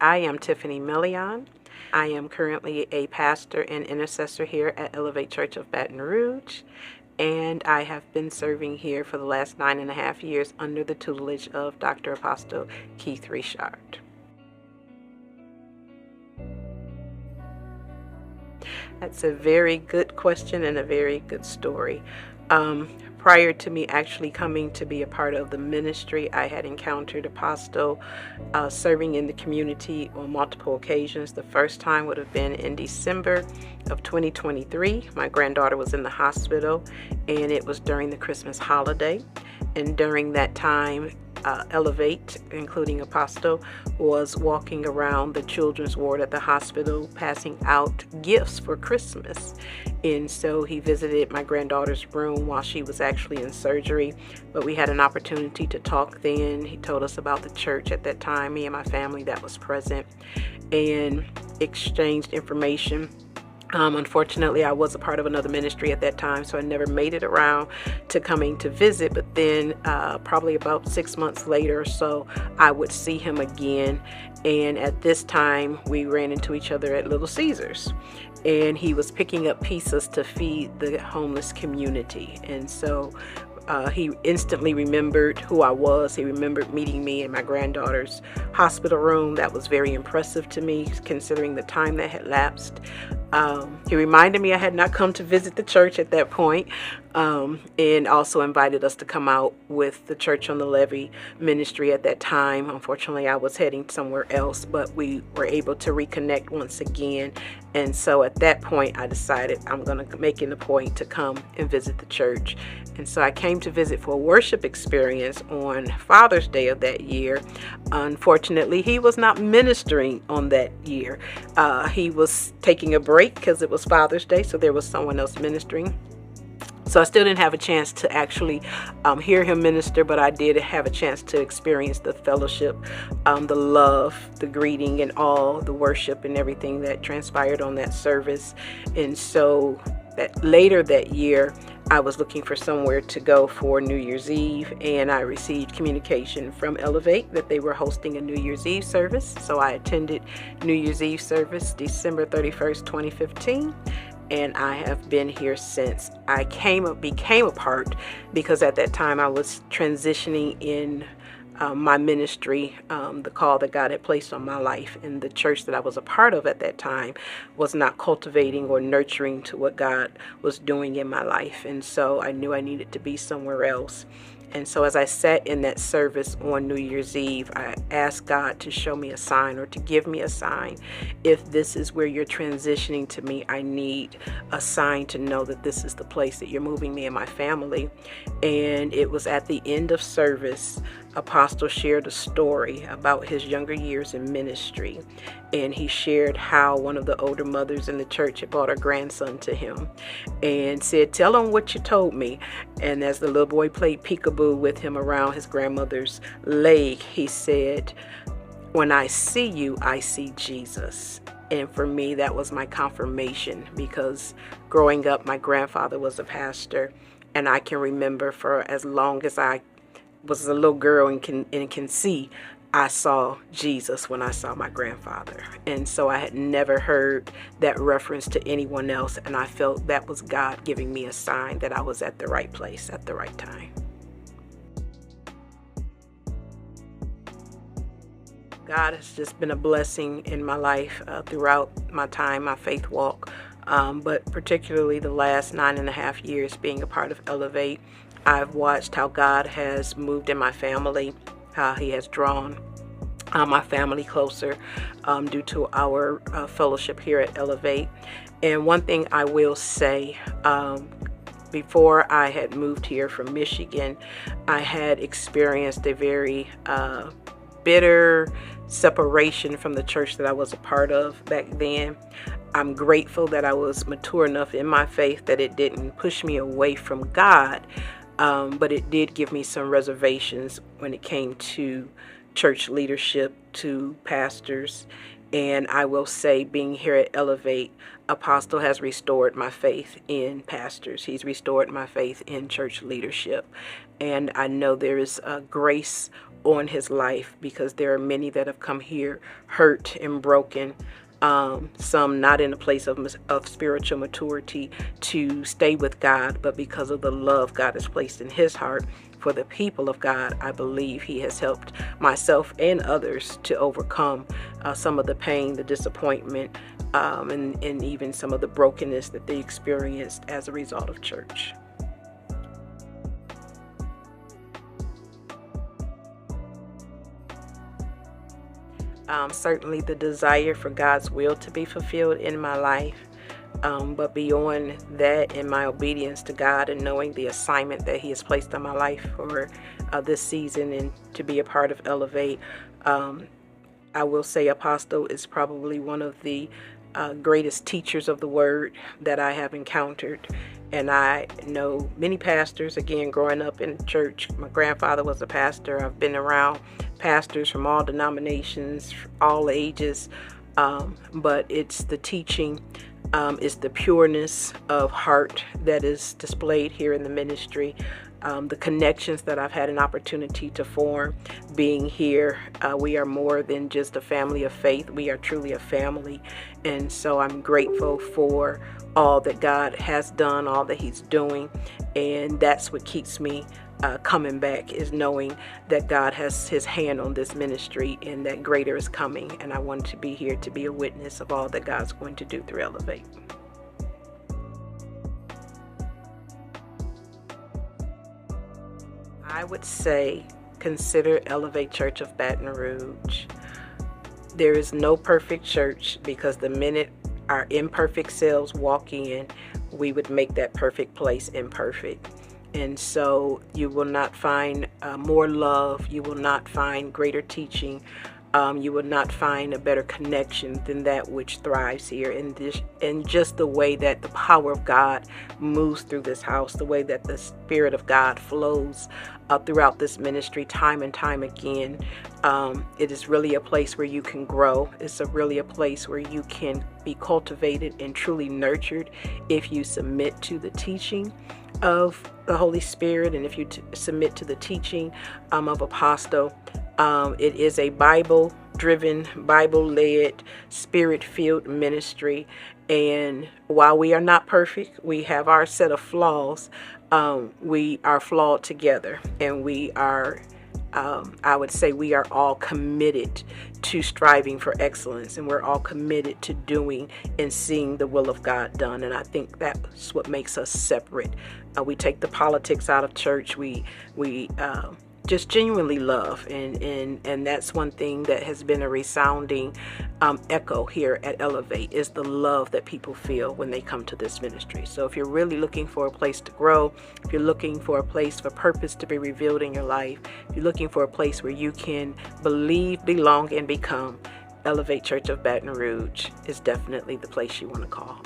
I am Tiffany Mellieon. I am currently a pastor and intercessor here at Elevate Church of Baton Rouge, and I have been serving here for the last 9.5 years under the tutelage of Dr. Apostle Keith Richard. That's a very good question and a very good story. Prior to me actually coming to be a part of the ministry, I had encountered Apostle serving in the community on multiple occasions. The first time would have been in December of 2023. My granddaughter was in the hospital, and it was during the Christmas holiday. And during that time, Elevate, including Apostle, was walking around the children's ward at the hospital passing out gifts for Christmas. And so he visited my granddaughter's room while she was actually in surgery, but we had an opportunity to talk then. He told us about the church at that time, me and my family that was present, and exchanged information. Unfortunately, I was a part of another ministry at that time, so I never made it around to coming to visit. But then probably about 6 months later or so, I would see him again. And at this time, we ran into each other at Little Caesars. And he was picking up pizzas to feed the homeless community. And so he instantly remembered who I was. He remembered meeting me in my granddaughter's hospital room. That was very impressive to me, considering the time that had lapsed. He reminded me I had not come to visit the church at that point, and also invited us to come out with the Church on the Levee ministry at that time. Unfortunately, I was heading somewhere else, but we were able to reconnect once again. And so at that point, I decided I'm going to make it a point to come and visit the church. And so I came to visit for a worship experience on Father's Day of that year. Unfortunately, he was not ministering on that year. He was taking a break because it was Father's Day, so there was someone else ministering. So I still didn't have a chance to actually hear him minister, but I did have a chance to experience the fellowship, the love, the greeting, and all the worship and everything that transpired on that service. And so later that year, I was looking for somewhere to go for New Year's Eve, and I received communication from Elevate that they were hosting a New Year's Eve service. So I attended New Year's Eve service December 31st, 2015. And I have been here since. I became a part because at that time I was transitioning in my ministry, the call that God had placed on my life, and the church that I was a part of at that time was not cultivating or nurturing to what God was doing in my life. And so I knew I needed to be somewhere else. And so as I sat in that service on New Year's Eve, I asked God to show me a sign, or to give me a sign. If this is where you're transitioning to me, I need a sign to know that this is the place that you're moving me and my family. And it was at the end of service, Apostle shared a story about his younger years in ministry. And he shared how one of the older mothers in the church had brought her grandson to him and said, "Tell him what you told me." And as the little boy played peekaboo with him around his grandmother's leg, he said, "When I see you, I see Jesus." And for me, that was my confirmation, because growing up, my grandfather was a pastor, and I can remember for as long as I was a little girl and can see, I saw Jesus when I saw my grandfather. And so I had never heard that reference to anyone else, and I felt that was God giving me a sign that I was at the right place at the right time. God has just been a blessing in my life throughout my time, my faith walk, but particularly the last 9.5 years being a part of Elevate. I've watched how God has moved in my family, how he has drawn my family closer due to our fellowship here at Elevate. And one thing I will say, before I had moved here from Michigan, I had experienced a very bitter separation from the church that I was a part of back then. I'm grateful that I was mature enough in my faith that it didn't push me away from God, but it did give me some reservations when it came to church leadership, to pastors. And I will say, being here at Elevate, Apostle has restored my faith in pastors. He's restored my faith in church leadership. And I know there is a grace on his life, because there are many that have come here hurt and broken, some not in a place of spiritual maturity to stay with God, but because of the love God has placed in his heart for the people of God, I believe he has helped myself and others to overcome some of the pain, the disappointment, and even some of the brokenness that they experienced as a result of church. Certainly the desire for God's will to be fulfilled in my life. But beyond that, in my obedience to God and knowing the assignment that he has placed on my life for this season and to be a part of Elevate, I will say Apostle is probably one of the greatest teachers of the word that I have encountered. And I know many pastors, again, growing up in church. My grandfather was a pastor. I've been around pastors from all denominations, all ages. But it's the teaching, it's the pureness of heart that is displayed here in the ministry. The connections that I've had an opportunity to form being here. We are more than just a family of faith. We are truly a family. And so I'm grateful for all that God has done, all that he's doing. And that's what keeps me coming back, is knowing that God has his hand on this ministry and that greater is coming. And I want to be here to be a witness of all that God's going to do through Elevate. I would say consider Elevate Church of Baton Rouge. There is no perfect church, because the minute our imperfect selves walk in, we would make that perfect place imperfect. And so you will not find more love. You will not find greater teaching. You will not find a better connection than that which thrives here in just the way that the power of God moves through this house, the way that the Spirit of God flows throughout this ministry time and time again. It is really a place where you can grow. It's really a place where you can be cultivated and truly nurtured if you submit to the teaching of the Holy Spirit, and if you submit to the teaching of Apostle. It is a Bible-driven, Bible-led, Spirit-filled ministry. And while we are not perfect, we have our set of flaws. We are flawed together, and we are, I would say, we are all committed to striving for excellence, and we're all committed to doing and seeing the will of God done. And I think that's what makes us separate. We take the politics out of church. We just genuinely love, and that's one thing that has been a resounding echo here at Elevate, is the love that people feel when they come to this ministry. So if you're really looking for a place to grow, if you're looking for a place for purpose to be revealed in your life, if you're looking for a place where you can believe, belong, and become, Elevate Church of Baton Rouge is definitely the place you want to call.